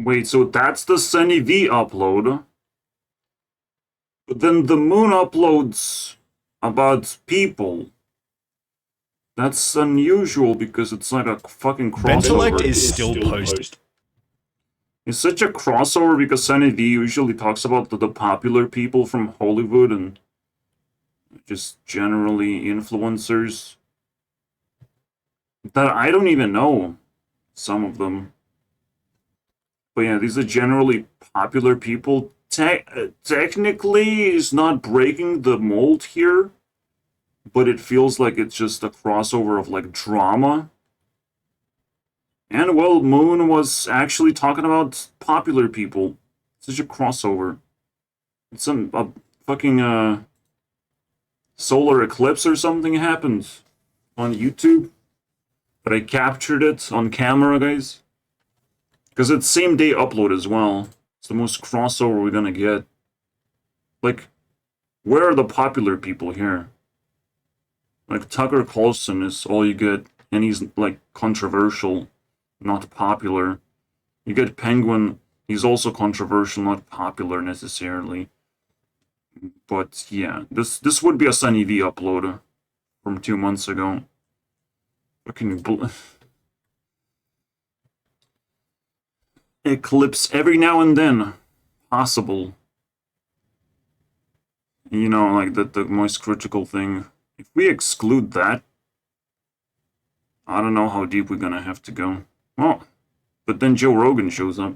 Wait, so that's the Sunny V upload? But then the moon uploads about people. That's unusual because it's like a fucking Ventellect crossover. is still posted. It's such a crossover because Sunny V usually talks about the popular people from Hollywood and just generally influencers that I don't even know some of them. But yeah, these are generally popular people. Technically, he's not breaking the mold here, but it feels like it's just a crossover of like drama. And well, Moon was actually talking about popular people. Such a crossover. It's a fucking solar eclipse or something happened on YouTube, but I captured it on camera, guys. Because it's same day upload as well. It's the most crossover we're gonna get. Like, where are the popular people here? Like, Tucker Carlson is all you get, and he's, like, controversial, not popular. You get Penguin, he's also controversial, not popular necessarily. But, yeah, this would be a Sunny V upload from 2 months ago. Fucking eclipse every now and then. Possible. You know, like the most critical thing. If we exclude that, I don't know how deep we're gonna have to go. Well, but then Joe Rogan shows up.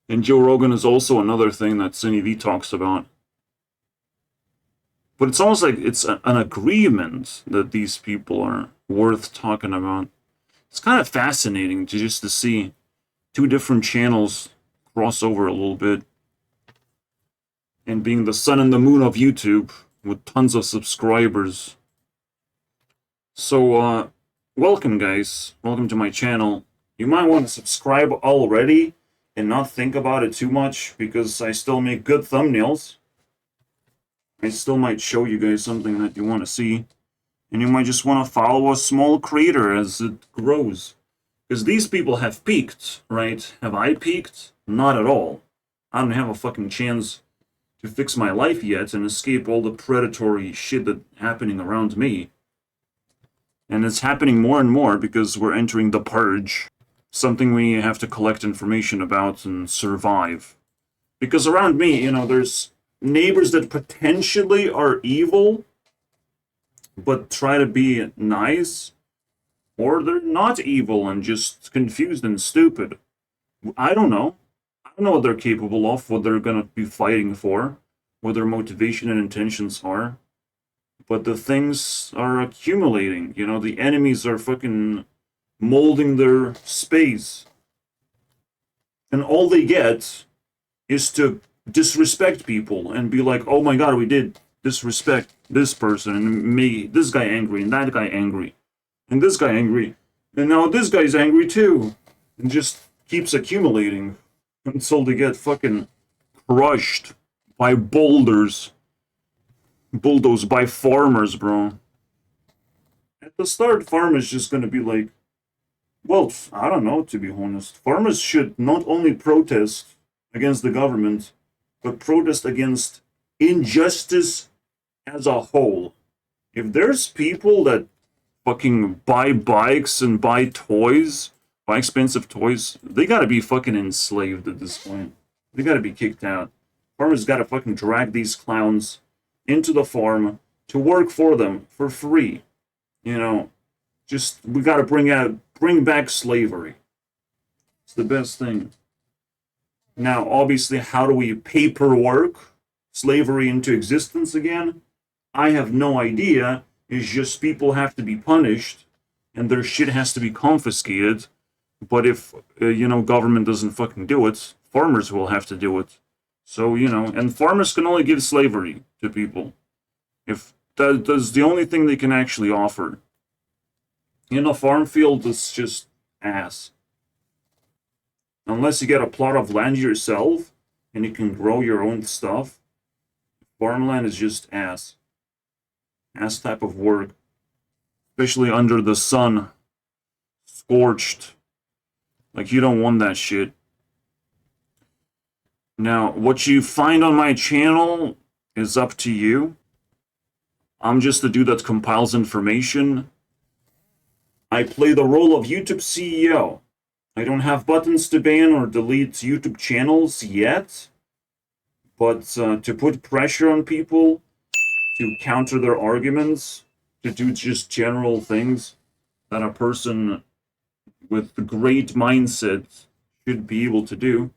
And Joe Rogan is also another thing that Cine V talks about. But it's almost like it's an agreement that these people are worth talking about. It's kind of fascinating to just to see two different channels cross over a little bit. And being the sun and the moon of YouTube with tons of subscribers. So, welcome guys. Welcome to my channel. You might want to subscribe already and not think about it too much because I still make good thumbnails. I still might show you guys something that you want to see. And you might just want to follow a small creator as it grows. Because these people have peaked, right? Have I peaked? Not at all. I don't have a fucking chance to fix my life yet and escape all the predatory shit that's happening around me. And it's happening more and more because we're entering the purge. Something we have to collect information about and survive. Because around me, you know, there's neighbors that potentially are evil, but try to be nice. Or they're not evil and just confused and stupid. I don't know. I don't know what they're capable of, what they're gonna be fighting for, what their motivation and intentions are. But the things are accumulating. You know, the enemies are fucking molding their space. And all they get is to disrespect people and be like, oh my god, we did disrespect this person and make this guy angry and that guy angry and this guy angry. And now this guy's angry too. And just keeps accumulating until they get fucking crushed by boulders. Bulldozed by farmers, bro. At the start, farmers just gonna be like, well, I don't know, to be honest. Farmers should not only protest against the government, but protest against injustice as a whole. If there's people that fucking buy bikes and buy toys, buy expensive toys, they gotta be fucking enslaved at this point. They gotta be kicked out. Farmers gotta fucking drag these clowns into the farm to work for them for free. You know, just we gotta bring back slavery. It's the best thing. Now, obviously, how do we paperwork slavery into existence again? I have no idea. It's just people have to be punished and their shit has to be confiscated. But if, you know, government doesn't fucking do it, farmers will have to do it. So, you know, and farmers can only give slavery to people. If that's the only thing they can actually offer. In a farm field, it's just ass. Unless you get a plot of land yourself and you can grow your own stuff, farmland is just ass. Ass type of work. Especially under the sun. Scorched. Like, you don't want that shit. Now, what you find on my channel is up to you. I'm just a dude that compiles information. I play the role of YouTube CEO. I don't have buttons to ban or delete YouTube channels yet, but to put pressure on people, to counter their arguments, to do just general things that a person with a great mindset should be able to do,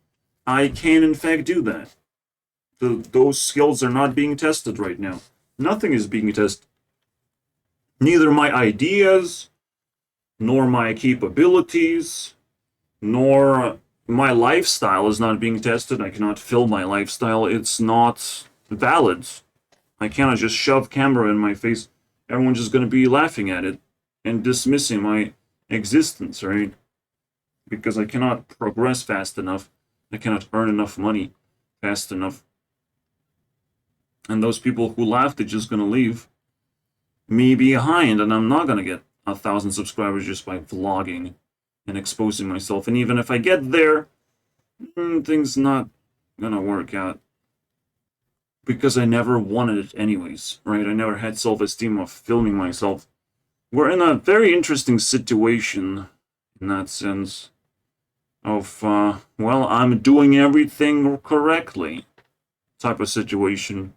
I can in fact do that. Those skills are not being tested right now. Nothing is being tested. Neither my ideas, nor my capabilities, nor my lifestyle is not being tested. I cannot film my lifestyle. It's not valid. I cannot just shove camera in my face. Everyone's just going to be laughing at it and dismissing my existence, right? Because I cannot progress fast enough. I cannot earn enough money fast enough. And those people who laughed are just going to leave me behind, and I'm not going to get 1,000 subscribers just by vlogging and exposing myself. And even if I get there, things not going to work out. Because I never wanted it anyways, right? I never had self-esteem of filming myself. We're in a very interesting situation in that sense of, well, I'm doing everything correctly type of situation.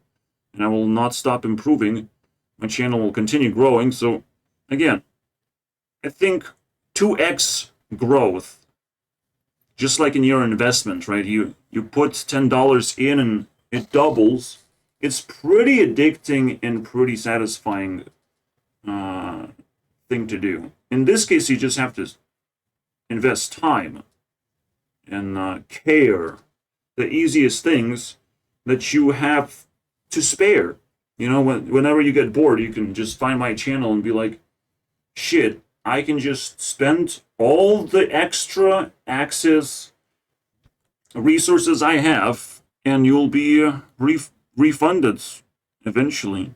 And I will not stop improving. My channel will continue growing. So, again, I think 2x growth, just like in your investment, right? You put $10 in and it doubles. It's pretty addicting and pretty satisfying thing to do. In this case, you just have to invest time and care. The easiest things that you have to spare. You know, whenever you get bored, you can just find my channel and be like, shit, I can just spend all the extra access resources I have, and you'll be refunded eventually.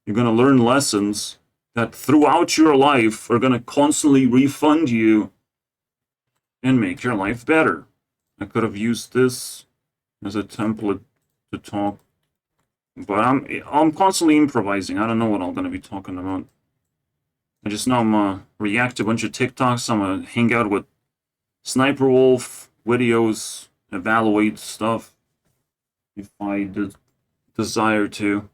You're going to learn lessons that throughout your life are going to constantly refund you and make your life better. I could have used this as a template to talk, but I'm constantly improvising. I don't know what I'm going to be talking about. I just know I'm going to react to a bunch of TikToks. I'm going to hang out with Sniper Wolf videos, evaluate stuff if I desire to.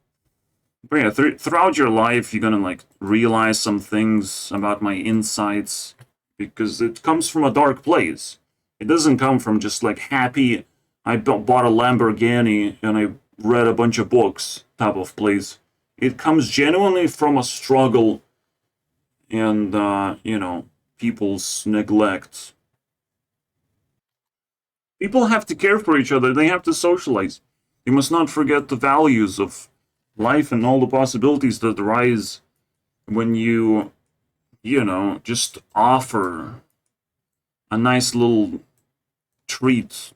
But yeah, throughout your life, you're going to like realize some things about my insights because it comes from a dark place. It doesn't come from just like happy, I bought a Lamborghini and I read a bunch of books type of place. It comes genuinely from a struggle and, you know, people's neglect. People have to care for each other. They have to socialize. They must not forget the values of life and all the possibilities that arise when you know, just offer a nice little treat,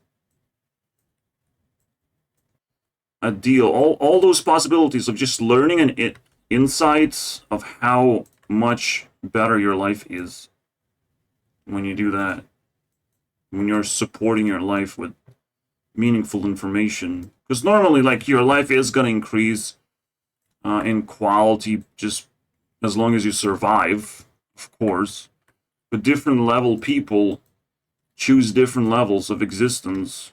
a deal, all those possibilities of just learning and insights of how much better your life is when you do that, when you're supporting your life with meaningful information. Because normally, like, your life is going to increase in quality just as long as you survive, of course. But different level people choose different levels of existence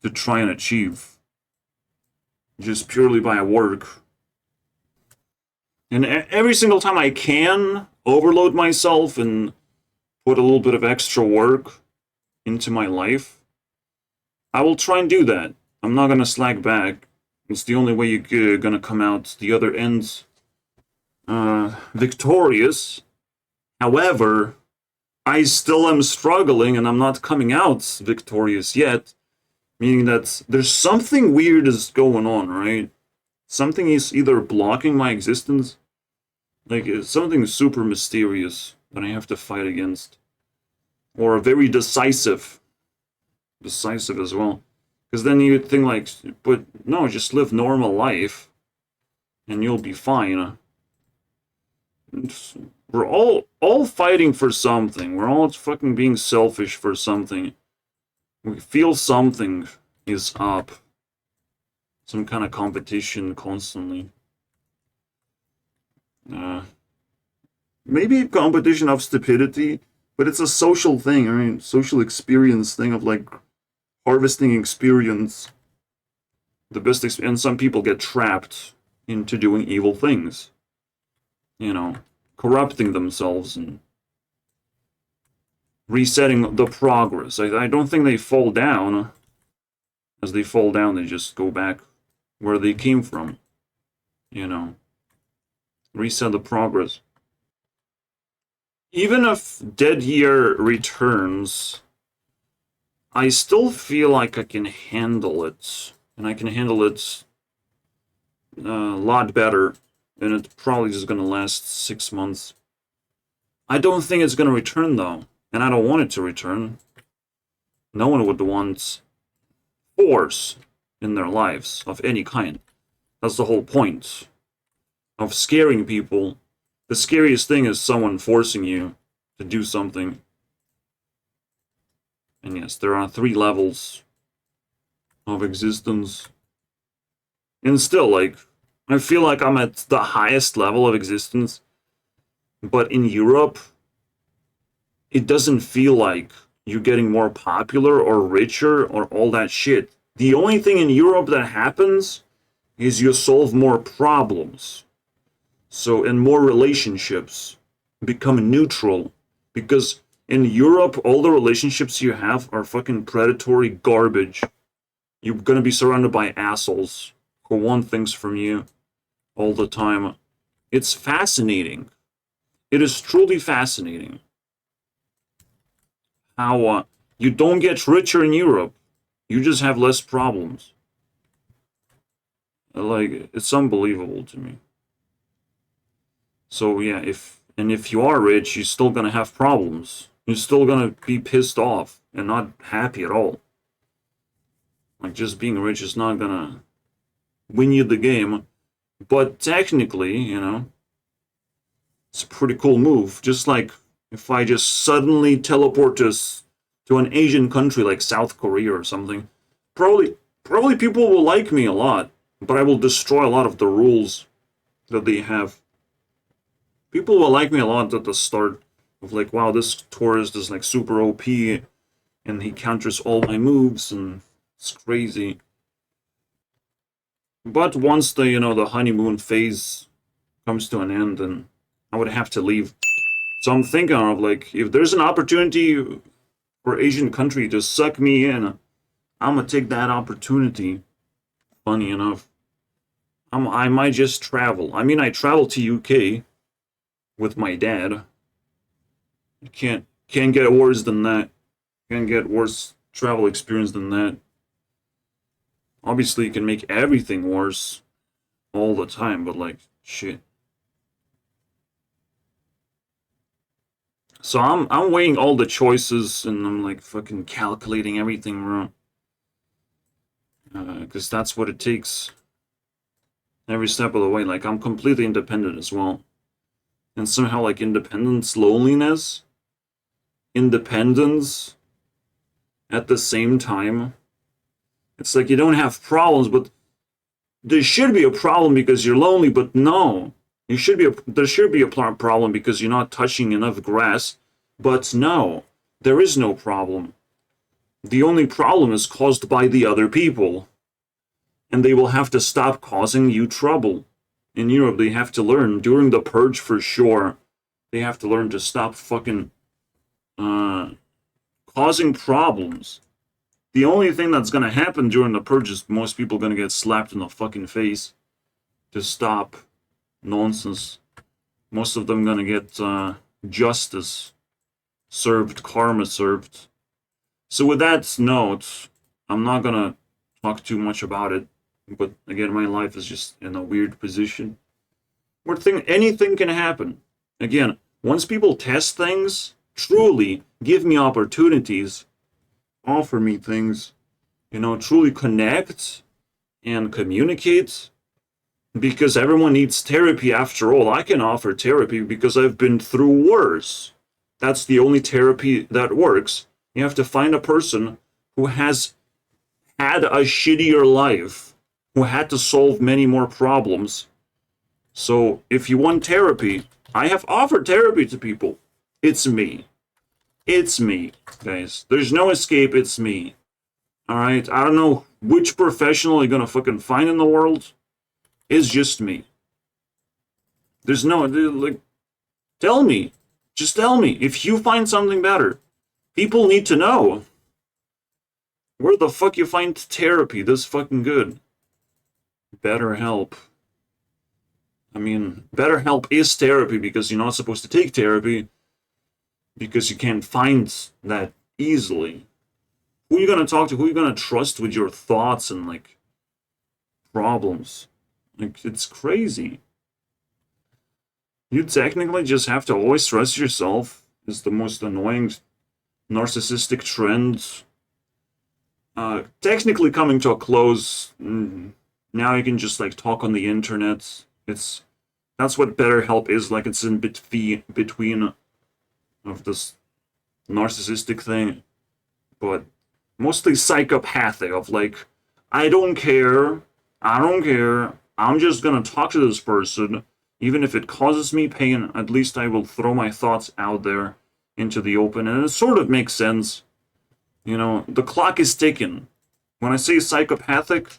to try and achieve just purely by work. And every single time I can overload myself and put a little bit of extra work into my life, I will try and do that. I'm not going to slack back. It's the only way you're going to come out the other end victorious. However, I still am struggling and I'm not coming out victorious yet, meaning that there's something weird is going on, right? Something is either blocking my existence, like something super mysterious that I have to fight against, or very decisive as well. Because then you'd think like, but no, just live normal life and you'll be fine. We're all fighting for something. We're all fucking being selfish for something. We feel something is up. Some kind of competition constantly. Maybe competition of stupidity, but it's a social thing. I mean, social experience thing of like harvesting experience. The best and some people get trapped into doing evil things. You know, corrupting themselves and resetting the progress. I don't think they fall down. As they fall down, they just go back where they came from. You know, reset the progress. Even if Dead Year returns, I still feel like I can handle it. And I can handle it a lot better. And it probably is going to last 6 months. I don't think it's going to return, though. And I don't want it to return. No one would want force in their lives of any kind. That's the whole point of scaring people. The scariest thing is someone forcing you to do something. And yes, there are 3 levels of existence. And still, like, I feel like I'm at the highest level of existence. But in Europe, it doesn't feel like you're getting more popular or richer or all that shit. The only thing in Europe that happens is you solve more problems. So, and more relationships become neutral. Because in Europe, all the relationships you have are fucking predatory garbage. You're gonna be surrounded by assholes who want things from you all the time. It's fascinating. It is truly fascinating how you don't get richer in Europe. You just have less problems. Like, it's unbelievable to me. So yeah, if you are rich, you're still gonna have problems. You're still gonna be pissed off and not happy at all. Like, just being rich is not gonna win you the game. But technically, you know, it's a pretty cool move. Just like if I just suddenly teleport to an Asian country like South Korea or something, probably people will like me a lot, but I will destroy a lot of the rules that they have. People will like me a lot at the start of like, wow, this tourist is like super OP and he counters all my moves and it's crazy. But once the, you know, the honeymoon phase comes to an end, then I would have to leave. So I'm thinking of like, if there's an opportunity for Asian country to suck me in, I'm gonna take that opportunity. Funny enough, I might just travel. I mean, I traveled to UK with my dad. Can't get worse than that. Can't get worse travel experience than that. Obviously, you can make everything worse all the time, but like, shit. So I'm weighing all the choices and I'm like fucking calculating everything wrong. Because that's what it takes. Every step of the way. Like, I'm completely independent as well. And somehow, like, independence, loneliness, independence at the same time. It's like you don't have problems, but there should be a problem because you're lonely, but no. There should be a problem because you're not touching enough grass, but no. There is no problem. The only problem is caused by the other people. And they will have to stop causing you trouble. In Europe, they have to learn, during the purge for sure, they have to learn to stop fucking causing problems. The only thing that's gonna happen during the purge is most people gonna get slapped in the fucking face to stop nonsense. Most of them gonna get justice served, karma served. So with that note, I'm not gonna talk too much about it. But again, my life is just in a weird position where anything can happen. Again, once people test things, truly give me opportunities, offer me things, you know, truly connect and communicate, Because everyone needs therapy after all. I can offer therapy because I've been through worse. That's the only therapy that works. You have to find a person who has had a shittier life, who had to solve many more problems. So if you want therapy, I have offered therapy to people. It's me. It's me, guys. There's no escape, it's me. Alright? I don't know which professional you're gonna fucking find in the world. It's just me. There's no, like, tell me. Just tell me. If you find something better, people need to know. Where the fuck you find therapy this fucking good? BetterHelp. I mean, BetterHelp is therapy because you're not supposed to take therapy because you can't find that easily. Who are you gonna talk to? Who are you gonna trust with your thoughts and, like, problems? Like, it's crazy. You technically just have to always trust yourself. It's the most annoying narcissistic trend. Technically coming to a close. Now you can just, like, talk on the internet. That's what BetterHelp is. Like, it's in between of this narcissistic thing, but mostly psychopathic. Of like, I don't care. I'm just gonna talk to this person. Even if it causes me pain, at least I will throw my thoughts out there into the open. And it sort of makes sense. You know, the clock is ticking. When I say psychopathic,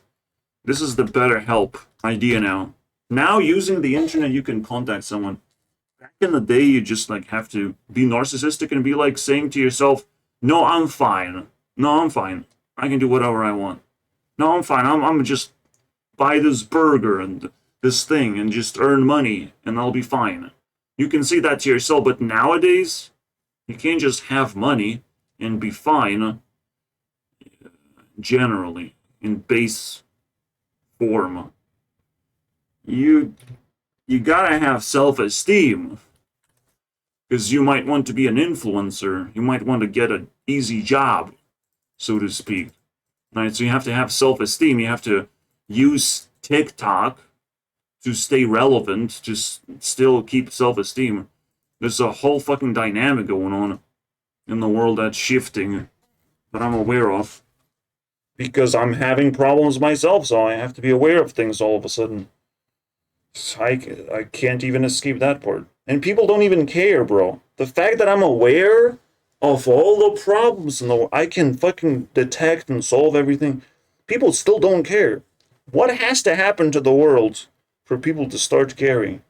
this is the BetterHelp idea now. Now, using the internet, you can contact someone. Back in the day, you just, like, have to be narcissistic and be, like, saying to yourself, no, I'm fine. No, I'm fine. I can do whatever I want. No, I'm fine. I'm just buy this burger and this thing and just earn money and I'll be fine. You can say that to yourself, but nowadays, you can't just have money and be fine, generally, in base form. You gotta have self-esteem. Because you might want to be an influencer. You might want to get an easy job, so to speak. Right? So you have to have self-esteem. You have to use TikTok to stay relevant, to still keep self-esteem. There's a whole fucking dynamic going on in the world that's shifting that I'm aware of. Because I'm having problems myself, so I have to be aware of things all of a sudden. I can't even escape that part. And people don't even care, bro. The fact that I'm aware of all the problems and I can fucking detect and solve everything, people still don't care. What has to happen to the world for people to start caring?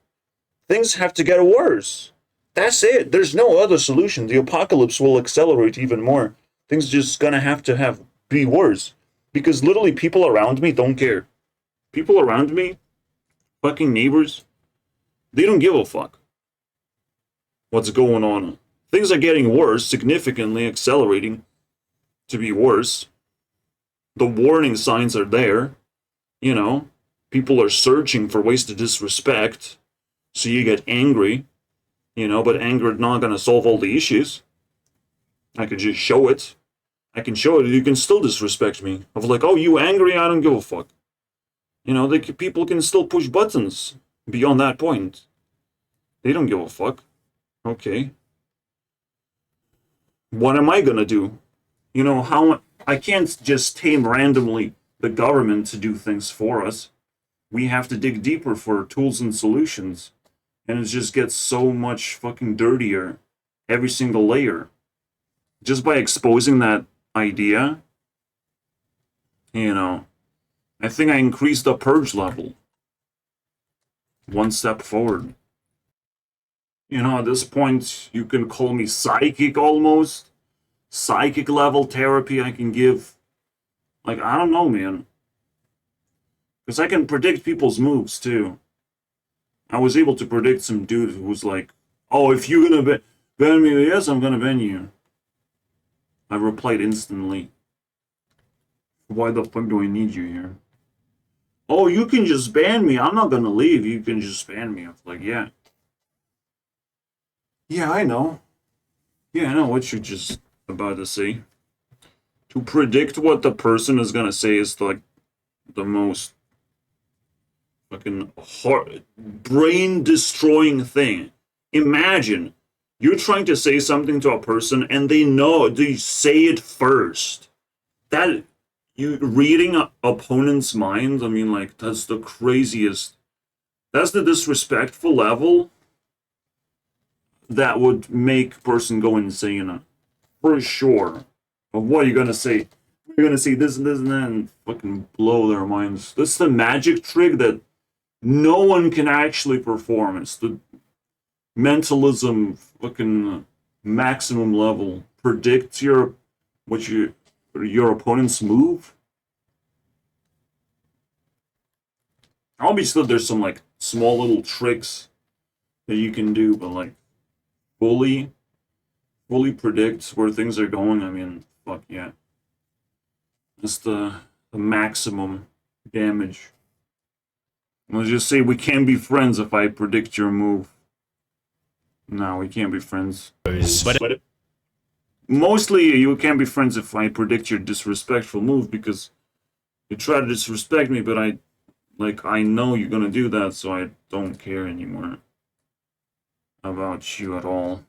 Things have to get worse. That's it. There's no other solution. The apocalypse will accelerate even more. Things just gonna have to be worse. Because literally people around me don't care. People around me, fucking neighbors, they don't give a fuck what's going on. Things are getting worse, significantly accelerating to be worse. The warning signs are there. You know, people are searching for ways to disrespect, so you get angry, you know, but anger is not going to solve all the issues. I could just show it. I can show it, you can still disrespect me. Of like, oh, you angry? I don't give a fuck. You know, people can still push buttons beyond that point. They don't give a fuck. Okay. What am I gonna do? You know, how I can't just tame randomly the government to do things for us. We have to dig deeper for tools and solutions. And it just gets so much fucking dirtier every single layer. Just by exposing that idea, you know, I think I increased the purge level. One step forward. You know, at this point, you can call me psychic almost. Psychic level therapy I can give. Like, I don't know, man. Because I can predict people's moves, too. I was able to predict some dude who was like, oh, if you're gonna ban me, yes, I'm gonna ban you. I replied instantly. Why the fuck do I need you here? Oh, you can just ban me. I'm not gonna leave. You can just ban me. I was like, yeah. Yeah, I know. Yeah, I know what you're just about to say. To predict what the person is gonna say is like the most fucking brain-destroying thing. Imagine you're trying to say something to a person and they say it first. That, you reading opponent's minds, I mean, like, that's the craziest. That's the disrespectful level that would make a person go insane, for sure. But what are you gonna say? You're gonna say this and this and that and fucking blow their minds. This is the magic trick that no one can actually perform. It's the mentalism fucking maximum level. Predict your opponent's move. Obviously there's some like small little tricks that you can do, but like fully predict where things are going, I mean, fuck yeah. That's the maximum damage. Let's just say we can't be friends if I predict your move. No, we can't be friends. But mostly you can't be friends if I predict your disrespectful move, because you try to disrespect me, but I know you're gonna do that, so I don't care anymore about you at all.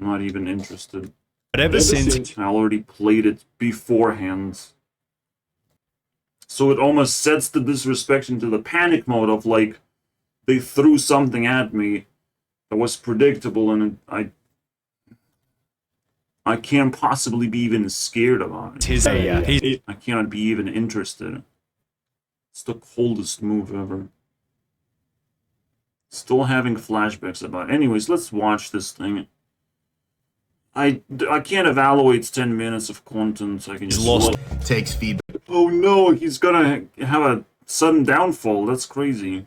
I'm not even interested. But ever since I already played it beforehand. So it almost sets the disrespect into the panic mode of like, they threw something at me that was predictable, and I can't possibly be even scared about it. I cannot be even interested. It's the coldest move ever. Still having flashbacks about it. Anyways, let's watch this thing. I can't evaluate 10 minutes of content. I can just lost. Takes feedback. Oh no, he's gonna have a sudden downfall. That's crazy.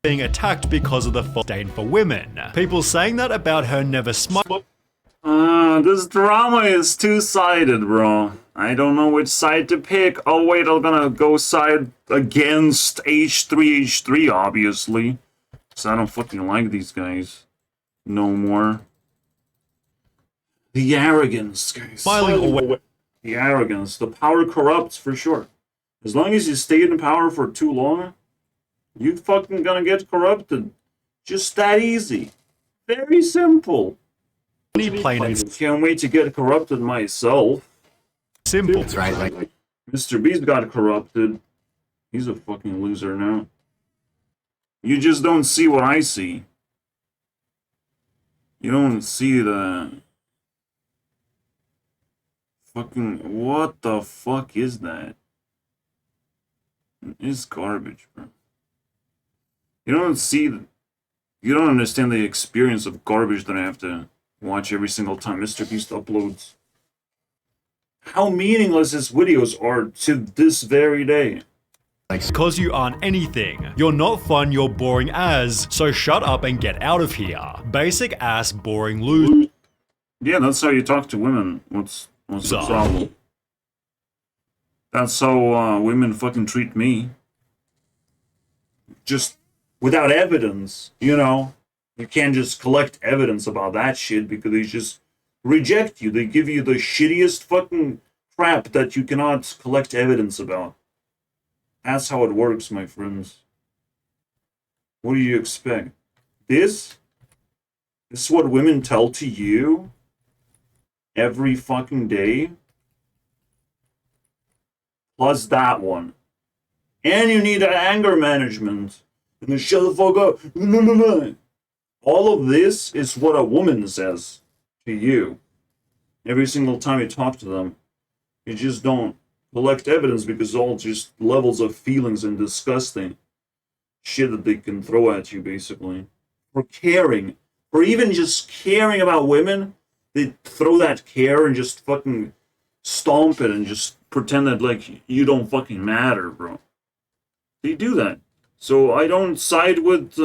Being attacked because of the disdain for women. People saying that about her never smile. This drama is two-sided, bro. I don't know which side to pick. Oh wait, I'm gonna go side against H3, obviously. So I don't fucking like these guys no more. The arrogance, guys. Smiling away. The arrogance. The power corrupts, for sure. As long as you stay in power for too long, you fucking gonna get corrupted. Just that easy. Very simple. Plain and Can't wait to get corrupted myself. simple. That's right, like Mr. Beast got corrupted. He's a fucking loser now. You just don't see what I see. You don't see the... Fucking... What the fuck is that? It's garbage, bro. You don't see... You don't understand the experience of garbage that I have to watch every single time Mr. Beast uploads. How meaningless his videos are to this very day. Because you aren't anything. You're not fun, you're boring as. So shut up and get out of here. Basic ass boring loser. Yeah, that's how you talk to women. What's the problem? That's how women fucking treat me. Just without evidence, you know? You can't just collect evidence about that shit because they just reject you. They give you the shittiest fucking crap that you cannot collect evidence about. That's how it works, my friends. What do you expect? This is what women tell to you every fucking day? Plus that one. And you need anger management. And then shut the fuck up. All of this is what a woman says to you. Every single time you talk to them. You just don't collect evidence because it's all just levels of feelings and disgusting shit that they can throw at you, basically. For caring. For even just caring about women, they throw that care and just fucking stomp it and just pretend that, like, you don't fucking matter, bro. They do that. So I don't side with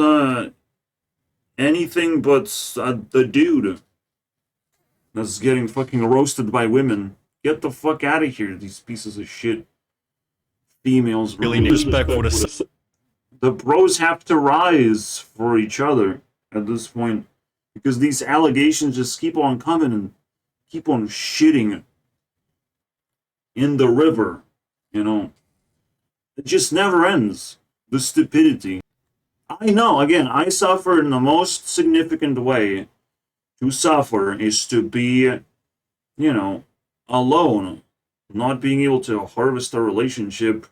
anything but the dude that's getting fucking roasted by women. Get the fuck out of here, these pieces of shit. Females. Really disrespectful to The bros have to rise for each other at this point. Because these allegations just keep on coming and keep on shitting in the river. You know? It just never ends. the stupidity. I know, again, I suffer in the most significant way. To suffer is to be, you know, alone, not being able to harvest a relationship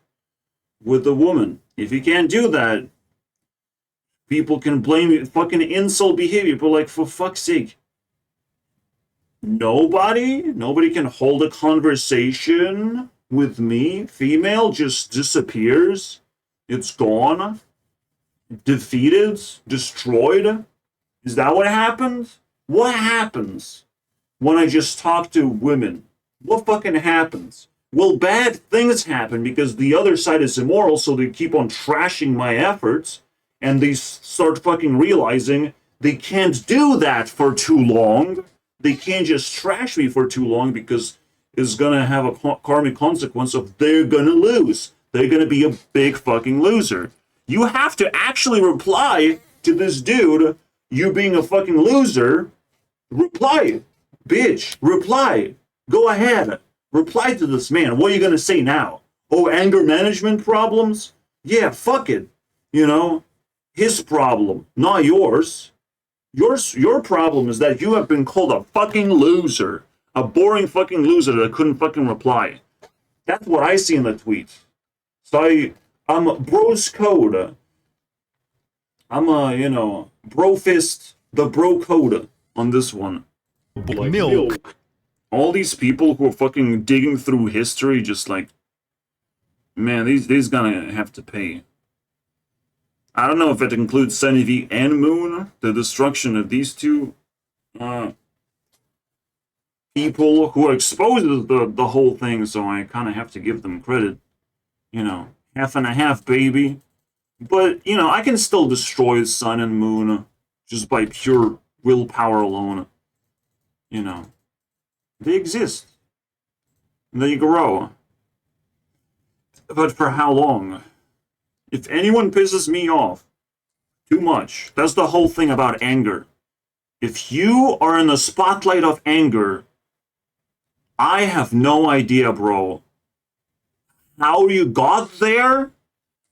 with a woman. If you can't do that, people can blame you. Fucking insult behavior, but like, for fuck's sake. Nobody can hold a conversation with me. Female just disappears. It's gone. Defeated. Destroyed. Is that what happens? What happens when I just talk to women? What fucking happens? Well, bad things happen because the other side is immoral, so they keep on trashing my efforts, and they start fucking realizing they can't do that for too long. They can't just trash me for too long because it's gonna have a karmic consequence of they're gonna lose. They're gonna be a big fucking loser. You have to actually reply to this dude, you being a fucking loser. Reply, bitch, reply. Go ahead. Reply to this man. What are you gonna say now? Oh, anger management problems? Yeah, fuck it. You know, his problem, not yours. Your problem is that you have been called a fucking loser. A boring fucking loser that couldn't fucking reply. That's what I see in the tweet. So I'm bro's code. I'm a, you know, bro fist, the bro code on this one. Like milk. All these people who are fucking digging through history, just like, man, these gonna have to pay. I don't know if it includes Sunny V and Moon, the destruction of these two people who exposed the whole thing, so I kind of have to give them credit. You know, half and a half, baby. But, you know, I can still destroy Sun and Moon just by pure willpower alone. You know, they exist. They grow. But for how long? If anyone pisses me off too much, that's the whole thing about anger. If you are in the spotlight of anger, I have no idea, bro, how you got there,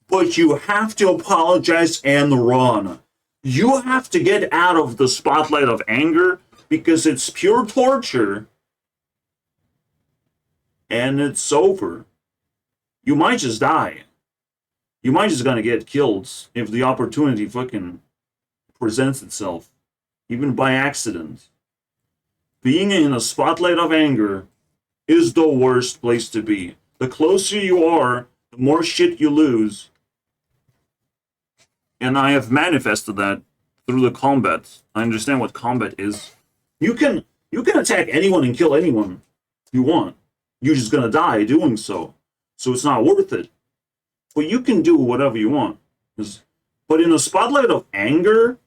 but you have to apologize and run. You have to get out of the spotlight of anger because it's pure torture and it's over. You might just die. You might just gonna get killed if the opportunity fucking presents itself, even by accident. Being in a spotlight of anger is the worst place to be. The closer you are, the more shit you lose. And I have manifested that through the combat. I understand what combat is. You can attack anyone and kill anyone you want. You're just gonna die doing so. So it's not worth it. But you can do whatever you want. But in the spotlight of anger,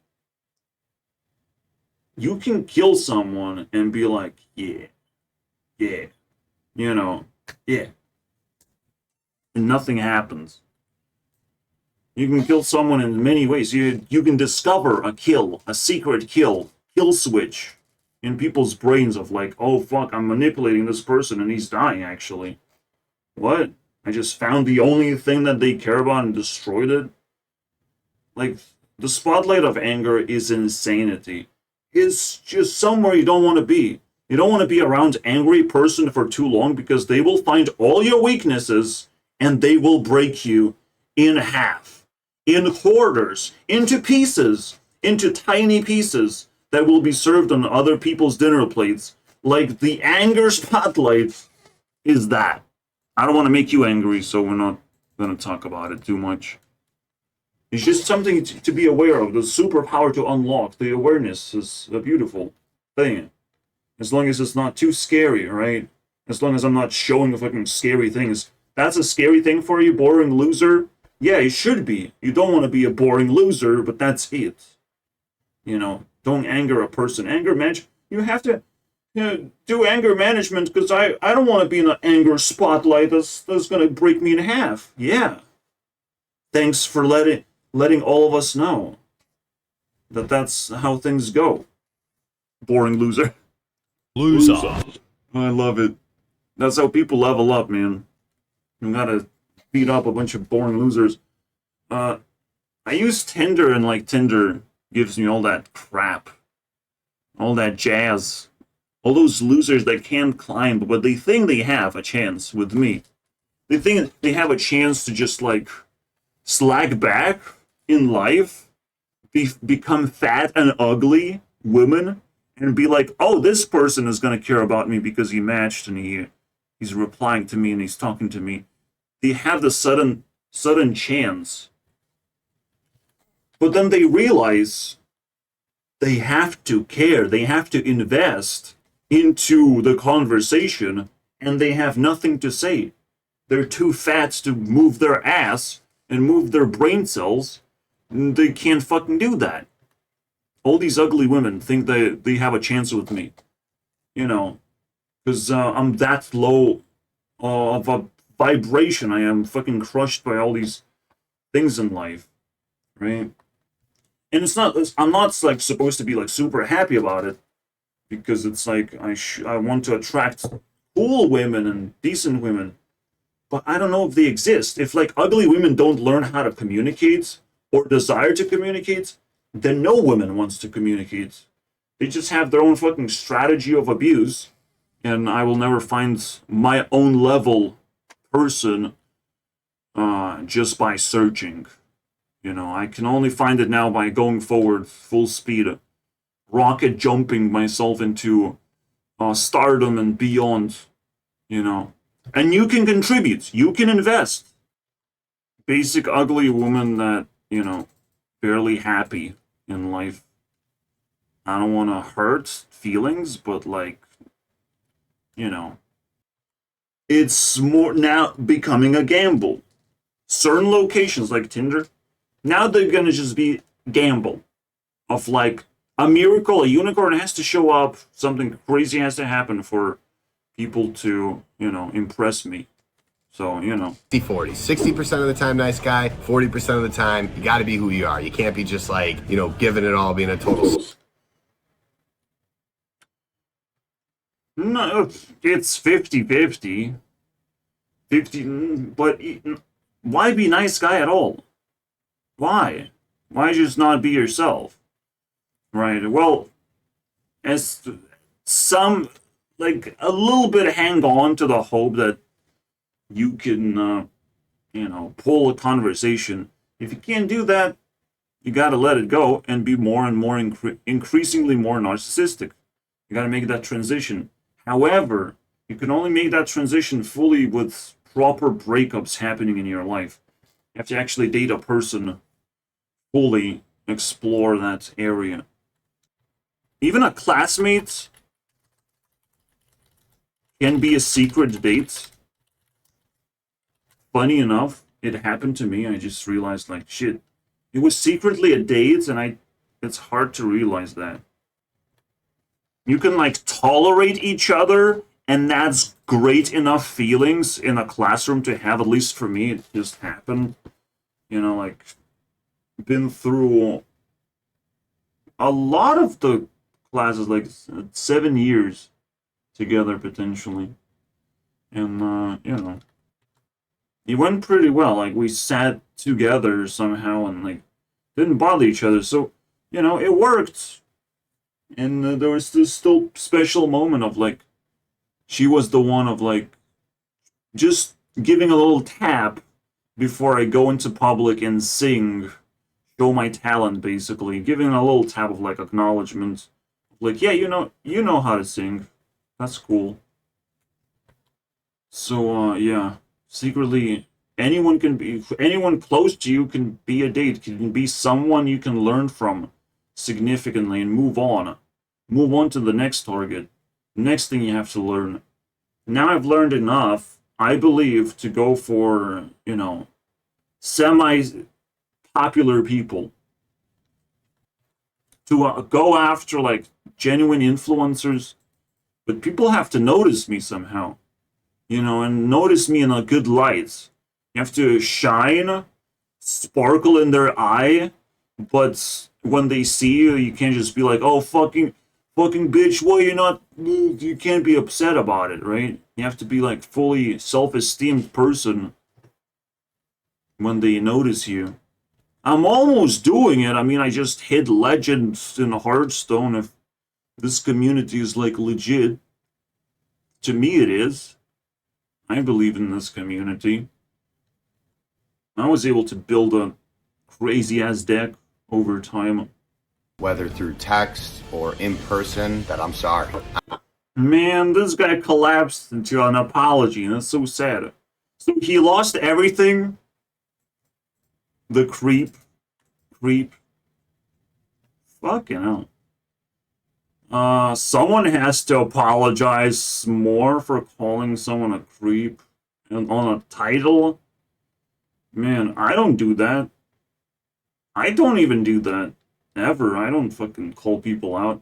you can kill someone and be like, yeah, you know, yeah. And nothing happens. You can kill someone in many ways. You can discover a kill, a secret kill switch in people's brains of like, oh fuck, I'm manipulating this person and he's dying actually. What? I just found the only thing that they care about and destroyed it? Like, the spotlight of anger is insanity. It's just somewhere you don't want to be. You don't want to be around an angry person for too long because they will find all your weaknesses and they will break you in half, in quarters, into pieces, into tiny pieces that will be served on other people's dinner plates. Like, the anger spotlight is that. I don't want to make you angry, so we're not going to talk about it too much. It's just something to be aware of, the superpower to unlock. The awareness is a beautiful thing. As long as it's not too scary, right? As long as I'm not showing fucking scary things. That's a scary thing for you, boring loser? Yeah, it should be. You don't want to be a boring loser, but that's it. You know, don't anger a person. Anger management, you have to do anger management because I don't want to be in an anger spotlight that's going to break me in half. Yeah. Thanks for letting all of us know that that's how things go. Boring loser. Loser. I love it. That's how people level up, man. You gotta beat up a bunch of boring losers. I use Tinder, and like Tinder gives me all that crap, all that jazz, all those losers that can't climb, but they think they have a chance with me. They think they have a chance to just like slack back in life, become fat and ugly women, and be like, oh, this person is gonna care about me because he matched and he's replying to me and he's talking to me. They have the sudden chance, but then they realize they have to care, they have to invest into the conversation, and they have nothing to say. They're too fat to move their ass and move their brain cells. They can't fucking do that. All these ugly women think they have a chance with me, you know, because I'm that low of a vibration. I am fucking crushed by all these things in life, right? And I'm not like supposed to be like super happy about it, because it's like I want to attract cool women and decent women, but I don't know if they exist. If like ugly women don't learn how to communicate or desire to communicate, then no woman wants to communicate. They just have their own fucking strategy of abuse, and I will never find my own level person just by searching. You know, I can only find it now by going forward full speed, rocket jumping myself into stardom and beyond, you know. And you can contribute, you can invest. Basic ugly woman that, you know, barely happy in life. I don't want to hurt feelings, but like, you know, it's more now becoming a gamble. Certain locations like Tinder, now they're gonna just be gamble of like a miracle, a unicorn has to show up, something crazy has to happen for people to, you know, impress me. So, you know. 40. 60% of the time, nice guy. 40% of the time, you got to be who you are. You can't be just like, you know, giving it all, being a total. No, it's 50-50. 50, but why be nice guy at all? Why? Why just not be yourself? Right. Well, as some, like, a little bit hang on to the hope that you can, you know, pull a conversation. If you can't do that, you gotta let it go and be more and more increasingly more narcissistic. You gotta make that transition. However, you can only make that transition fully with proper breakups happening in your life. You have to actually date a person, fully explore that area. Even a classmate can be a secret date. Funny enough, it happened to me. I just realized, like, shit, it was secretly a date, and it's hard to realize that. You can, like, tolerate each other, and that's great enough feelings in a classroom to have. At least for me, it just happened. You know, like, been through a lot of the classes, like 7 years together potentially, and you know, it went pretty well. Like, we sat together somehow and like didn't bother each other, so you know, it worked. And there was this still special moment of like, she was the one of like just giving a little tap before I go into public and sing, show my talent, basically giving a little tap of like acknowledgement, like, yeah, you know how to sing, that's cool. So yeah, secretly anyone close to you can be a date, can be someone you can learn from significantly and move on to the next target, next thing you have to learn. Now I've learned enough, I believe, to go for, you know, semi popular people, to go after like genuine influencers, but people have to notice me somehow, you know, and notice me in a good light. You have to shine, sparkle in their eye, but when they see you, you can't just be like, oh, fucking bitch, well, you can't be upset about it, right? You have to be like fully self-esteemed person when they notice you. I'm almost doing it. I mean, I just hit legends in Hearthstone. If this community is like legit, to me it is. I believe in this community. I was able to build a crazy ass deck over time. Whether through text or in person, that I'm sorry. Man, this guy collapsed into an apology, and that's so sad. So he lost everything. The creep. Fucking hell. Someone has to apologize more for calling someone a creep and on a title. Man, I don't do that. I don't even do that. Ever. I don't fucking call people out.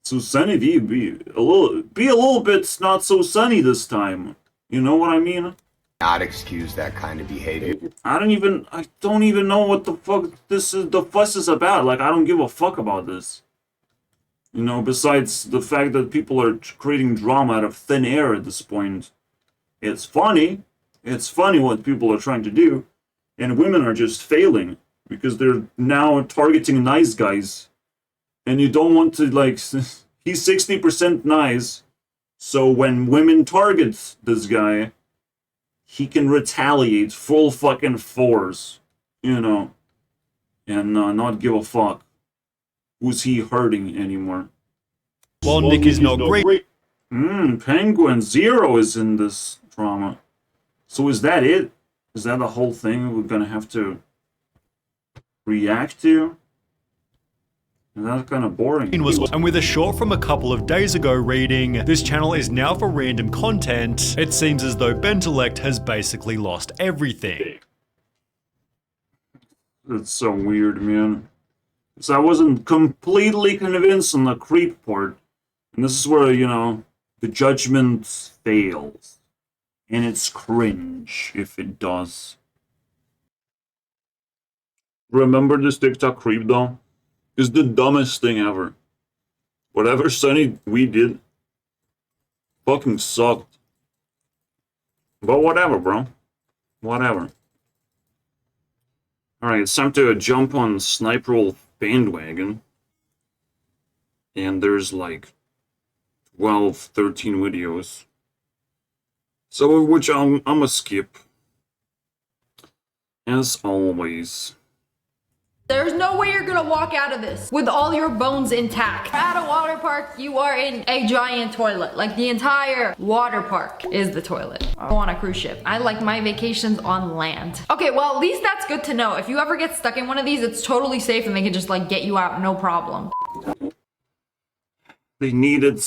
So Sunny D, be a little bit not so sunny this time. You know what I mean? Not excuse that kind of behavior. I don't even know what the fuck the fuss is about. Like, I don't give a fuck about this. You know, besides the fact that people are creating drama out of thin air at this point. It's funny. It's funny what people are trying to do. And women are just failing. Because they're now targeting nice guys. And you don't want to, like, he's 60% nice. So when women target this guy, he can retaliate full fucking force. You know. And not give a fuck. Who's he hurting anymore? While Nick is not great. Penguin Zero is in this drama. So is that it? Is that the whole thing we're gonna have to react to? That's kind of boring. And with a short from a couple of days ago reading, this channel is now for random content, it seems as though Bentelect has basically lost everything. It's so weird, man. So I wasn't completely convinced on the creep part. And this is where, you know, the judgment fails. And it's cringe if it does. Remember this TikTok creep though? It's the dumbest thing ever. Whatever Sunny we did fucking sucked. But whatever, bro. Whatever. Alright, it's time to jump on Sniper Roll bandwagon. And there's like 12, 13 videos. So which I'ma skip. As always. There's no way you're gonna walk out of this with all your bones intact. At a water park, you are in a giant toilet. Like, the entire water park is the toilet. I go on a cruise ship. I like my vacations on land. Okay, well, at least that's good to know. If you ever get stuck in one of these, it's totally safe and they can just like get you out, no problem. They needed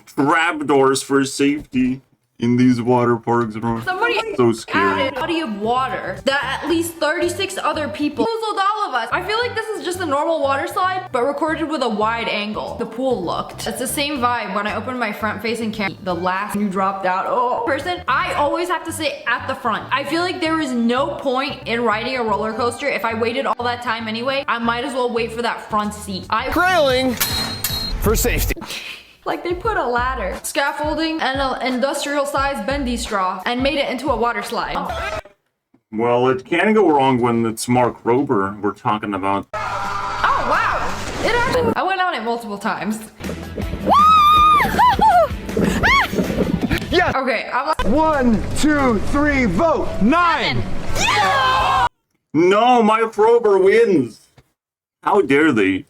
trapdoors for safety in these water parks, bro. Somebody so scary. added a body of water that at least 36 other people puzzled all of us. I feel like this is just a normal water slide, but recorded with a wide angle. The pool looked. It's the same vibe when I opened my front-facing camera. The last you dropped out person, I always have to sit at the front. I feel like there is no point in riding a roller coaster. If I waited all that time anyway, I might as well wait for that front seat. Trailing for safety. Like, they put a ladder, scaffolding, and an industrial-sized bendy straw and made it into a water slide. Well, it can go wrong when it's Mark Rober we're talking about. Oh, wow! It actually, I went on it multiple times. Yes. Okay, I'm like, 1, 2, 3, vote. 9. yeah! No, Mark Rober wins! How dare they?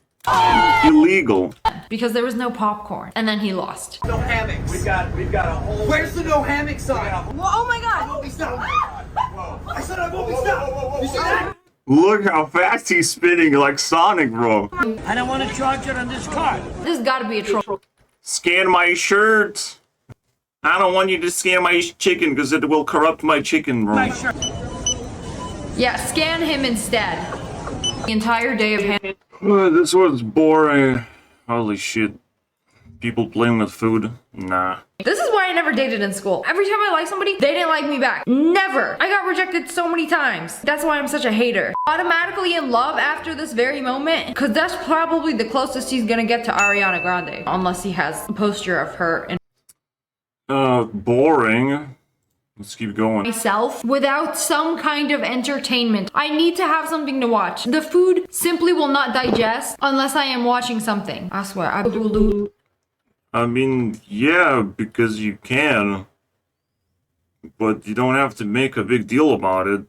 Illegal. Because there was no popcorn, and then he lost. No hammocks. We've got a whole. Where's the no hammock sign? Oh my god! I said I won't be stopped. You see that? Look how fast he's spinning like Sonic, bro. I don't want to charge it on this card. This has gotta be a troll. Scan my shirt. I don't want you to scan my chicken because it will corrupt my chicken, bro. My shirt. Yeah, scan him instead. The entire day of hand. This was boring. Holy shit. People playing with food? Nah. This is why I never dated in school. Every time I liked somebody, they didn't like me back. Never. I got rejected so many times. That's why I'm such a hater. Automatically in love after this very moment, because that's probably the closest he's gonna get to Ariana Grande. Unless he has a poster of her in Boring. Let's keep going. Myself without some kind of entertainment. I need to have something to watch. The food simply will not digest unless I am watching something. I swear, I will lose. I mean, yeah, because you can. But you don't have to make a big deal about it.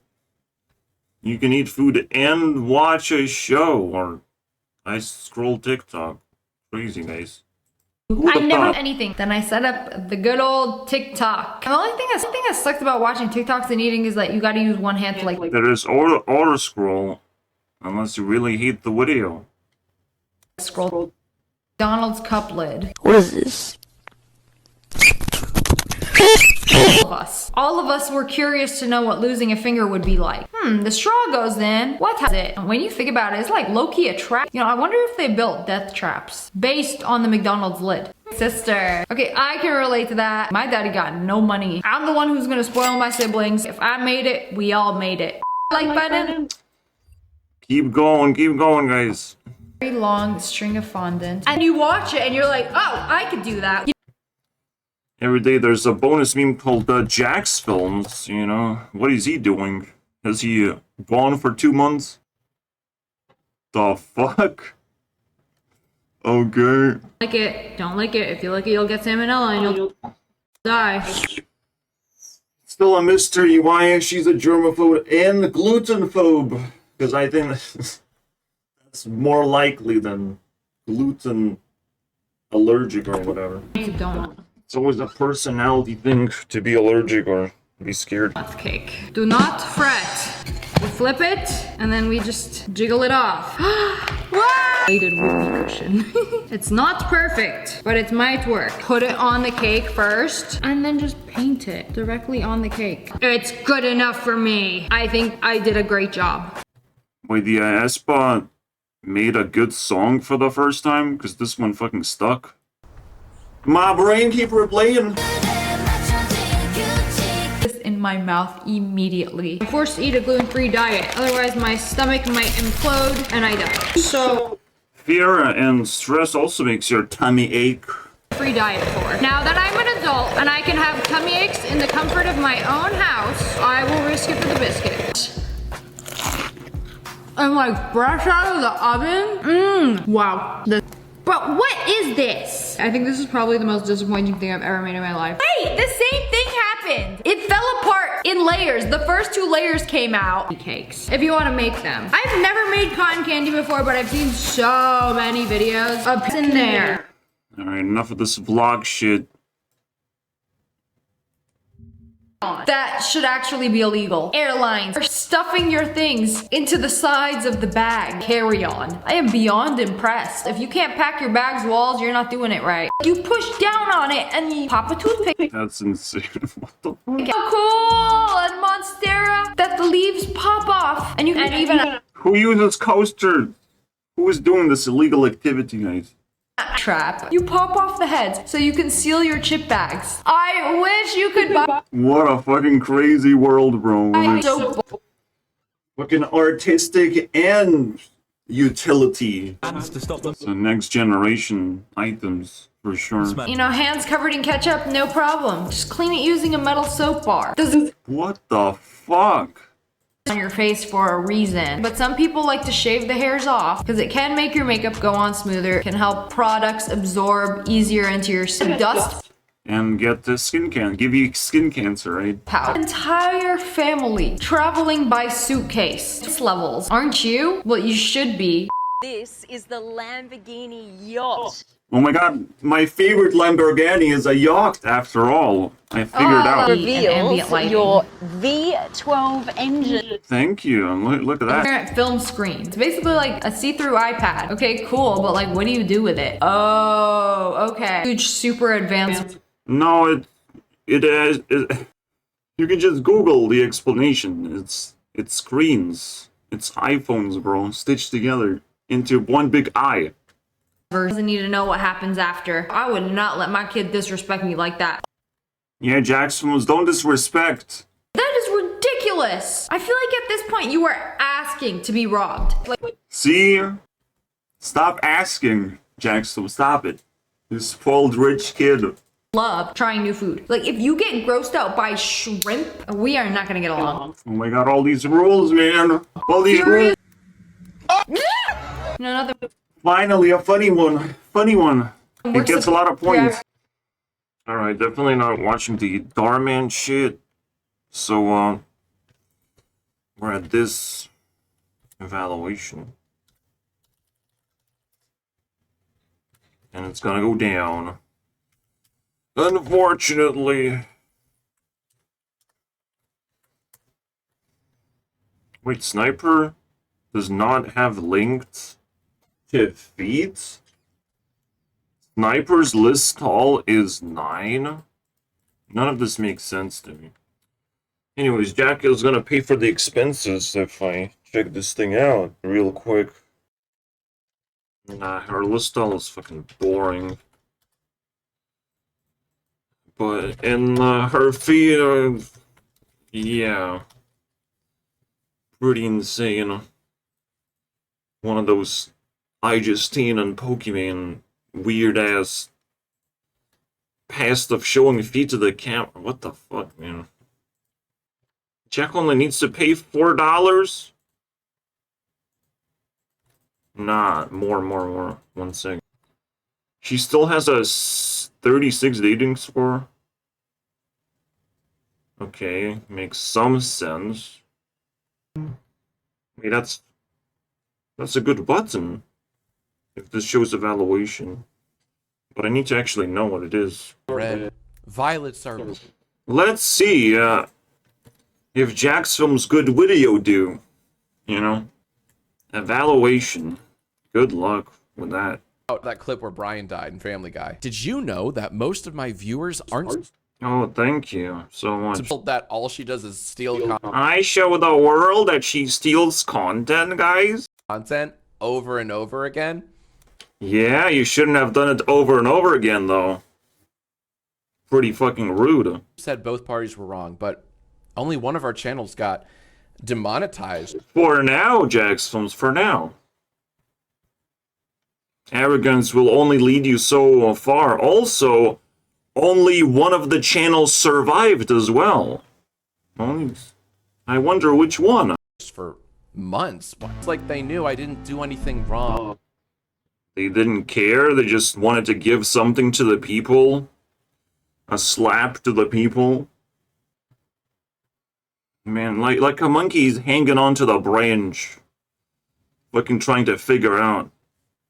You can eat food and watch a show, or I scroll TikTok. Crazy, guys. I never did anything. Then I set up the good old TikTok. The only thing that sucks about watching TikToks and eating is that you gotta use one hand to like There is auto scroll, unless you really hate the video. scroll. McDonald's cup lid. What is this? All of us were curious to know what losing a finger would be like. The straw goes in. What has it? When you think about it, it's like low-key a trap. You know, I wonder if they built death traps based on the McDonald's lid. Sister. Okay, I can relate to that. My daddy got no money. I'm the one who's gonna spoil my siblings. If I made it, we all made it. Like button. Keep going, guys. Very long string of fondant. And you watch it and you're like, oh, I could do that. Every day there's a bonus meme called Jax Films, you know. What is he doing? Has he gone for 2 months? The fuck? Okay. Like it, don't like it. If you like it, you'll get salmonella and you'll die. Still a mystery why she's a germaphobe and glutenphobe. Because I think that's more likely than gluten allergic or whatever. You don't. It's always a personality thing to be allergic or be scared. That's cake. Do not fret. We flip it and then we just jiggle it off. Weighted whoopee cushion. It's not perfect, but it might work. Put it on the cake first and then just paint it directly on the cake. It's good enough for me. I think I did a great job. Wait, the Espa made a good song for the first time? Because this one fucking stuck. My brain keep replaying. In my mouth immediately. I'm forced to eat a gluten-free diet, otherwise my stomach might implode and I die. So, Fear and stress also makes your tummy ache. free diet for. Now that I'm an adult and I can have tummy aches in the comfort of my own house, I will risk it for the biscuit. I'm like fresh out of the oven. Wow. But what is this? I think this is probably the most disappointing thing I've ever made in my life. Hey, the same thing happened. It fell apart in layers. The first 2 layers came out. Cakes, if you want to make them. I've never made cotton candy before, but I've seen so many videos of in there. Alright, enough of this vlog shit. That should actually be illegal. Airlines are stuffing your things into the sides of the bag. Carry on. I am beyond impressed. If you can't pack your bag's walls, you're not doing it right. You push down on it and you pop a toothpick. That's insane. What the fuck? How cool! And Monstera that the leaves pop off and you can even Who uses coasters? Who is doing this illegal activity, guys? trap. You pop off the heads so you can seal your chip bags. I wish you could buy. What a fucking crazy world, bro. So Fucking artistic and utility. So next generation items, for sure. you know, hands covered in ketchup, no problem. Just clean it using a metal soap bar. Doesn't What the fuck? on your face for a reason. But some people like to shave the hairs off because it can make your makeup go on smoother. It can help products absorb easier into your skin. Dust And get the give you skin cancer, right? powder. Entire family traveling by suitcase. Levels, aren't you? Well, you should be. This is the Lamborghini yacht. Oh my god, my favorite Lamborghini is a yacht after all. I figured out. And ambient lighting. Your V12 engine. Thank you, and look at that. Transparent film screen. It's basically like a see-through iPad. Okay, cool, but like, what do you do with it? Oh, okay. Huge, super advanced. No, it is. You can just Google the explanation. It's screens. It's iPhones, bro, stitched together into one big eye. Doesn't need to know what happens after. I would not let my kid disrespect me like that. Yeah, Jackson was don't disrespect. That is ridiculous. I feel like at this point you are asking to be robbed. Like, See? Stop asking, Jackson. Stop it. You spoiled rich kid. love trying new food. Like, if you get grossed out by shrimp, we are not gonna get along. Oh my god, all these rules, man. All these rules. No, nothing. Finally, a funny one. Funny one. It gets a lot of points. Alright, definitely not watching the Darman shit. So, we're at this evaluation. And it's gonna go down. Unfortunately. Wait, Sniper does not have linked to feeds? Sniper's list call is 9? None of this makes sense to me. Anyways, Jack is gonna pay for the expenses if I check this thing out real quick. Nah, her list call is fucking boring. But in her feed, yeah, pretty insane. One of those iJustine and Pokemon weird ass past of showing feet to the camera. What the fuck, man? Jack only needs to pay $4? Nah, more. 1 second. She still has a 36 dating score. Okay, makes some sense. Wait, that's a good button. If this shows evaluation. But I need to actually know what it is. Red. Violets are... Let's see, if Jack's films good video do. You know? Evaluation. Good luck with that. That clip where Brian died in Family Guy. Did you know that most of my viewers aren't... Oh, thank you so much. That all she does is steal I show the world that she steals content, guys. content over and over again? Yeah, you shouldn't have done it over and over again, though. Pretty fucking rude. Said both parties were wrong, but only one of our channels got demonetized. For now, Jack's Films, for now. Arrogance will only lead you so far. Also, only one of the channels survived as well. I wonder which one. For months. It's like they knew I didn't do anything wrong. They didn't care, they just wanted to give something to the people. A slap to the people. Man, like a monkey's hanging onto the branch. Fucking trying to figure out.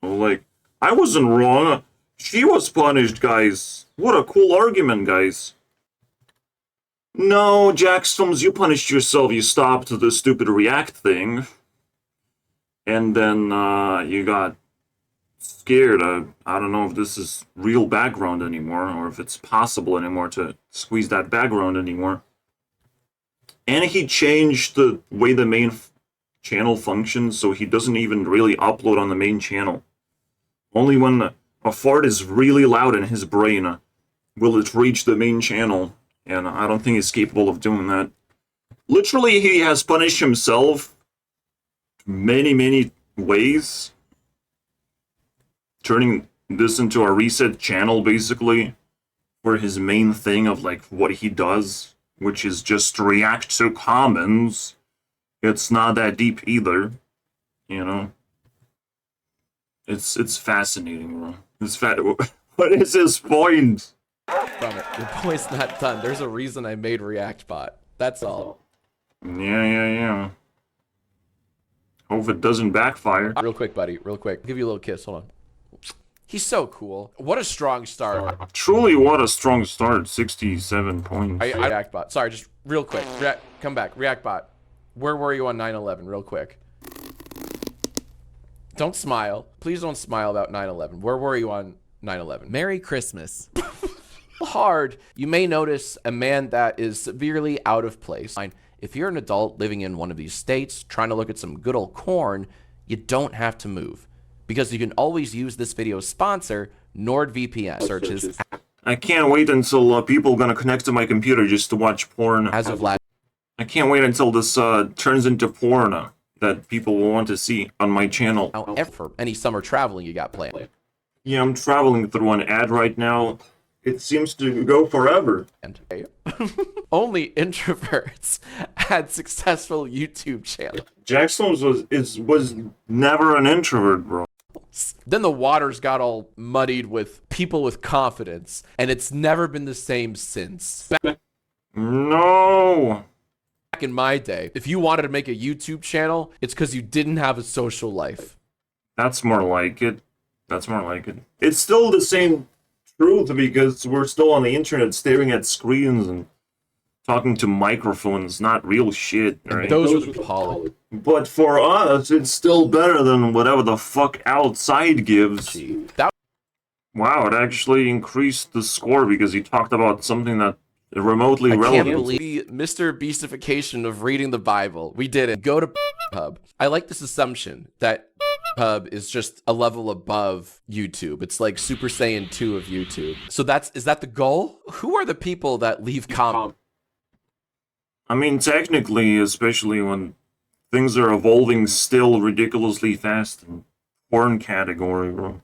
Like, I wasn't wrong. She was punished, guys. What a cool argument, guys. No, Jack's Films, you punished yourself. You stopped the stupid react thing. And then, you got scared. I don't know if this is real background anymore, or if it's possible anymore to squeeze that background anymore. And he changed the way the main channel functions, so he doesn't even really upload on the main channel. Only when a fart is really loud in his brain will it reach the main channel, and I don't think he's capable of doing that. Literally, he has punished himself many ways, turning this into a reset channel, basically, for his main thing of, like, what he does, which is just react to comments. It's not that deep either, you know? It's fascinating, bro. What is his point? From it. Your boy's not done. There's a reason I made ReactBot. That's all. Yeah. Hope it doesn't backfire. Real quick, buddy. Real quick. I'll give you a little kiss. Hold on. He's so cool. What a strong start. Truly, what a strong start. 67 points. ReactBot. Sorry, just real quick. Come back. ReactBot. Where were you on 9/11? Real quick. Don't smile. Please don't smile about 9/11. Where were you on 9/11? Merry Christmas. Hard. You may notice a man that is severely out of place. If you're an adult living in one of these states, trying to look at some good old corn, you don't have to move. Because you can always use this video's sponsor, NordVPN. Searches. I can't wait until people are gonna connect to my computer just to watch porn. As of last. I can't wait until this turns into porn that people will want to see on my channel. For any summer traveling you got planned. Yeah, I'm traveling through an ad right now. it seems to go forever. And only introverts had successful YouTube channels. Jackson was never an introvert, bro. Then the waters got all muddied with people with confidence, and it's never been the same since. No. Back in my day, if you wanted to make a YouTube channel, it's because you didn't have a social life. That's more like it. That's more like it. It's still the same truth because we're still on the internet staring at screens and talking to microphones, not real shit, right? Those were poly. But for us, it's still better than whatever the fuck outside gives. That Wow, it actually increased the score because he talked about something that remotely I relevant. can't believe the Mr. Beastification of reading the Bible. We did it. Go to Pub. I like this assumption that Pub is just a level above YouTube. It's like Super Saiyan 2 of YouTube. So is that the goal? Who are the people that leave comments? I mean, technically, especially when things are evolving still ridiculously fast in porn category, bro.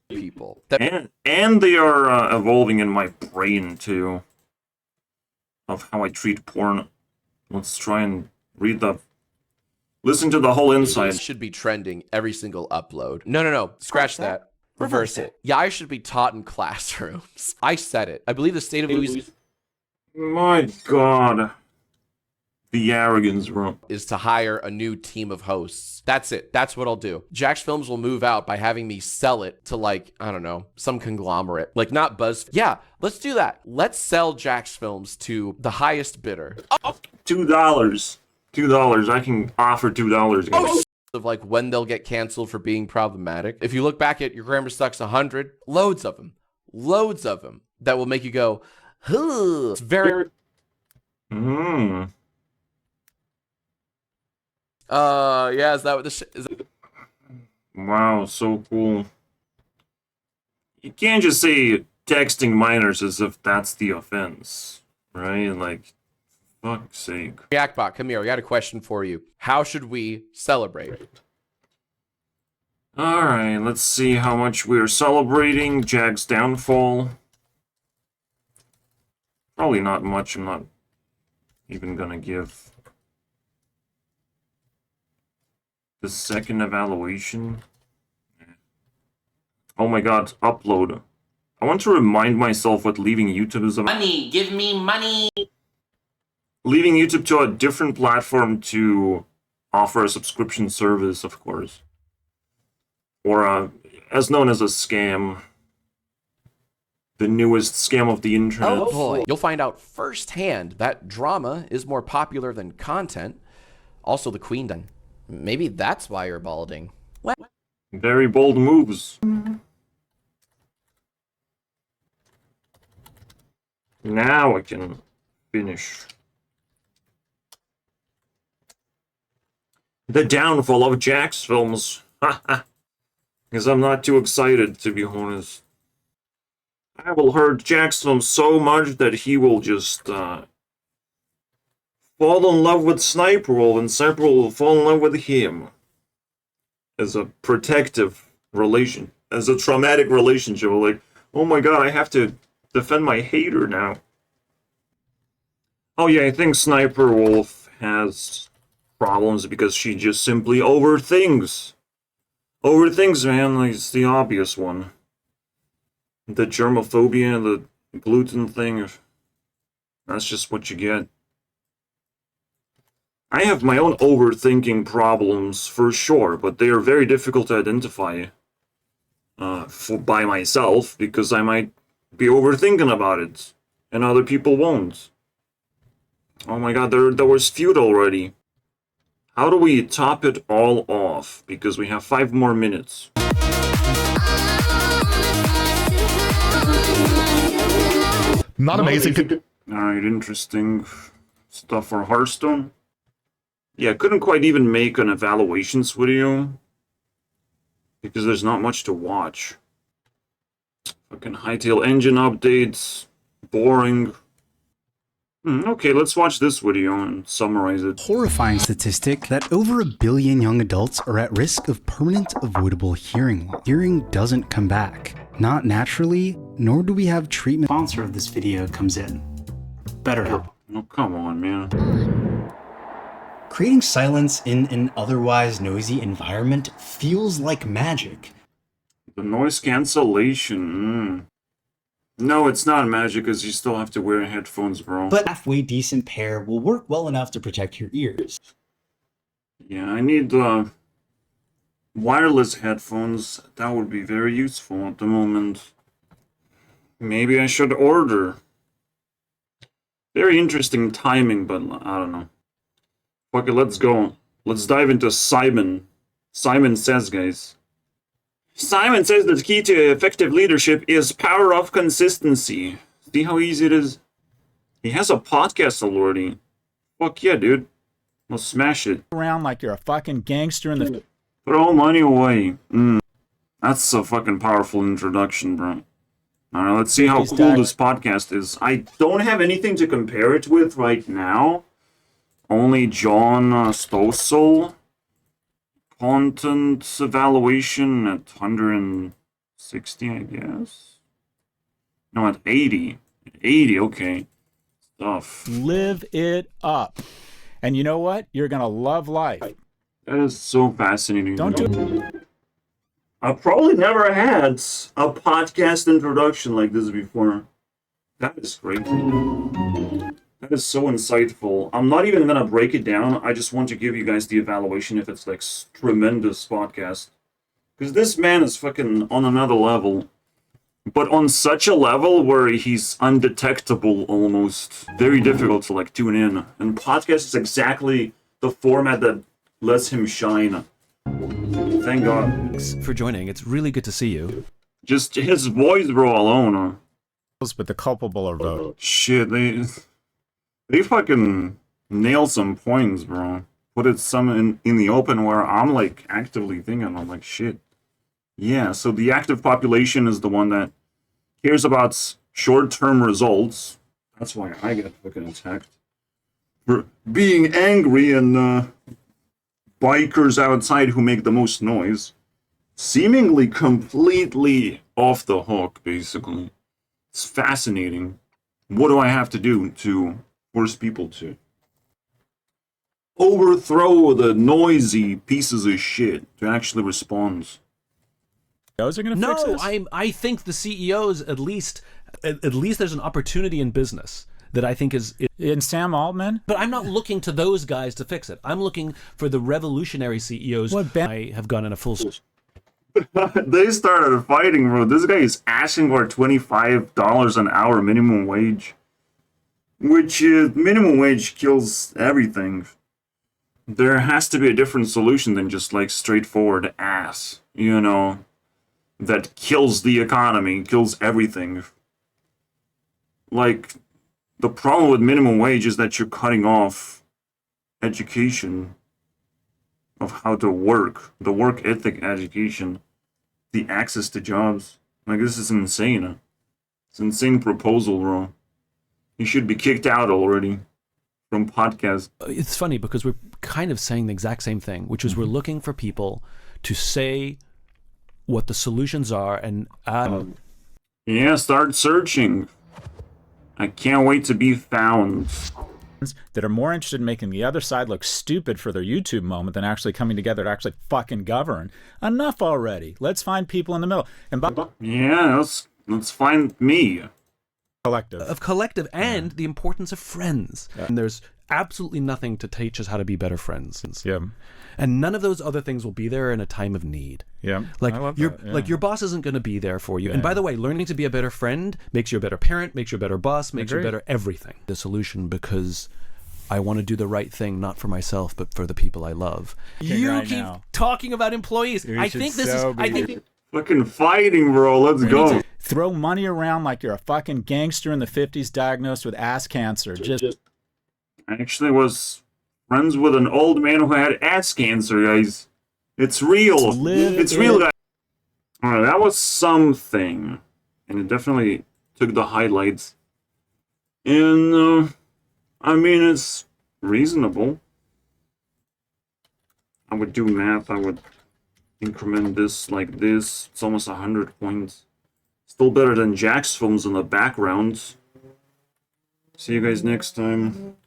People that And they are evolving in my brain, too. Of how I treat porn. Let's try and listen to the whole inside. should be trending every single upload. No. Scratch that. Reverse it. Yeah, I should be taught in classrooms. I said it. I believe the state of Louisiana My god. The arrogance, bro. is to hire a new team of hosts. That's it. That's what I'll do. Jack's Films will move out by having me sell it to, like, I don't know, some conglomerate. Like, not BuzzFeed. Yeah, let's do that. Let's sell Jack's Films to the highest bidder. $2. $2. I can offer $2, guys. Of like when they'll get canceled for being problematic. If you look back at Your Grammar Sucks 100, loads of them that will make you go, huh. It's very. Yeah, is that what this is? Wow, so cool. You can't just say texting minors as if that's the offense, right? Like, fuck's sake. Reactbot, come here. We got a question for you. How should we celebrate? Alright, let's see how much we're celebrating Jack's downfall. Probably not much. I'm not even gonna give the second evaluation. Oh my god, upload. I want to remind myself what leaving YouTube is about. Money, give me money. Leaving YouTube to a different platform to offer a subscription service, of course. Or as known as a scam. The newest scam of the internet. Oh boy. You'll find out firsthand that drama is more popular than content. Also the Queen done. Maybe that's why you're balding. What? Very bold moves. Now I can finish. The downfall of Jack's Films. Because I'm not too excited, to be honest. I will hurt Jack's Films so much that he will just fall in love with Sniper Wolf, and Sniper Wolf will fall in love with him. As a protective relation, as a traumatic relationship. Like, oh my god, I have to defend my hater now. Oh yeah, I think Sniper Wolf has problems because she just simply overthinks. Overthinks, man, like, it's the obvious one. The germophobia, the gluten thing, that's just what you get. I have my own overthinking problems, for sure, but they are very difficult to identify by myself, because I might be overthinking about it, and other people won't. Oh my god, there was feud already. How do we top it all off? Because we have 5 more minutes. Not amazing. Alright, interesting stuff for Hearthstone. Yeah, couldn't quite even make an evaluations video. Because there's not much to watch. Fucking Hightail engine updates. Boring. Okay, let's watch this video and summarize it. Horrifying statistic that over 1 billion young adults are at risk of permanent avoidable hearing loss. Hearing doesn't come back. Not naturally, nor do we have treatment. Sponsor of this video comes in. BetterHelp. Oh, come on, man. Creating silence in an otherwise noisy environment feels like magic. The noise cancellation. No, it's not magic because you still have to wear headphones, bro. But halfway decent pair will work well enough to protect your ears. Yeah, I need wireless headphones. That would be very useful at the moment. Maybe I should order. Very interesting timing, but I don't know. Okay, let's go. Let's dive into Simon. Simon says, guys. Simon says that the key to effective leadership is power of consistency. See how easy it is? He has a podcast already. Fuck yeah, dude. Let's smash it. Around like you're a fucking gangster in the... Throw money away. That's a fucking powerful introduction, bro. Alright, let's see how cool this podcast is. I don't have anything to compare it with right now. Only John Stossel. Content evaluation at 160, I guess. No, at 80. At 80, okay. Stuff. Live it up. And you know what? You're gonna love life. That is so fascinating. Don't do it. I've probably never had a podcast introduction like this before. That is great. That is so insightful. I'm not even gonna break it down. I just want to give you guys the evaluation if it's like tremendous podcast. Because this man is fucking on another level. But on such a level where he's undetectable almost. Very difficult to like tune in. And podcast is exactly the format that lets him shine. Thank God. Thanks for joining. It's really good to see you. Just his voice, bro, alone. But the culpable are voted. Shit, they fucking nail some points, bro. Put it some in the open where I'm like actively thinking, I'm like, shit. Yeah, so the active population is the one that cares about short-term results. That's why I get fucking attacked. For being angry and bikers outside who make the most noise. Seemingly completely off the hook, basically. It's fascinating. What do I have to do to force people to overthrow the noisy pieces of shit to actually respond? Those are gonna fix this? I think the CEOs at least there's an opportunity in business that I think is in Sam Altman. But I'm not looking to those guys to fix it. I'm looking for the revolutionary CEOs. I have gone in a full. They started fighting, bro. This guy is asking for $25 an hour minimum wage, which minimum wage kills everything. There has to be a different solution than just like straightforward ass, you know, that kills the economy, kills everything. Like, the problem with minimum wage is that you're cutting off education of how to work, the work ethic education, the access to jobs. Like, this is insane. It's an insane proposal, bro. He should be kicked out already from podcasts. It's funny because we're kind of saying the exact same thing, which is we're looking for people to say what the solutions are and yeah, start searching. I can't wait to be found. That are more interested in making the other side look stupid for their YouTube moment than actually coming together to actually fucking govern. Enough already. Let's find people in the middle. And yeah, let's find me. Collective and the importance of friends. Yeah. And there's absolutely nothing to teach us how to be better friends. Yeah. And none of those other things will be there in a time of need. Yeah. Like your boss isn't going to be there for you. Yeah. And by the way, learning to be a better friend makes you a better parent, makes you a better boss, makes you a better everything. The solution, because I want to do the right thing, not for myself, but for the people I love. You keep talking about employees. I think this is fucking fighting, bro. Let's go. Throw money around like you're a fucking gangster in the 50s diagnosed with ass cancer. I actually was friends with an old man who had ass cancer, guys. It's real. It's real, guys. Alright, that was something. And it definitely took the highlights. And, I mean, it's reasonable. I would do math. I would increment this like this. It's almost 100 points. Still better than Jack's films in the background. See you guys next time.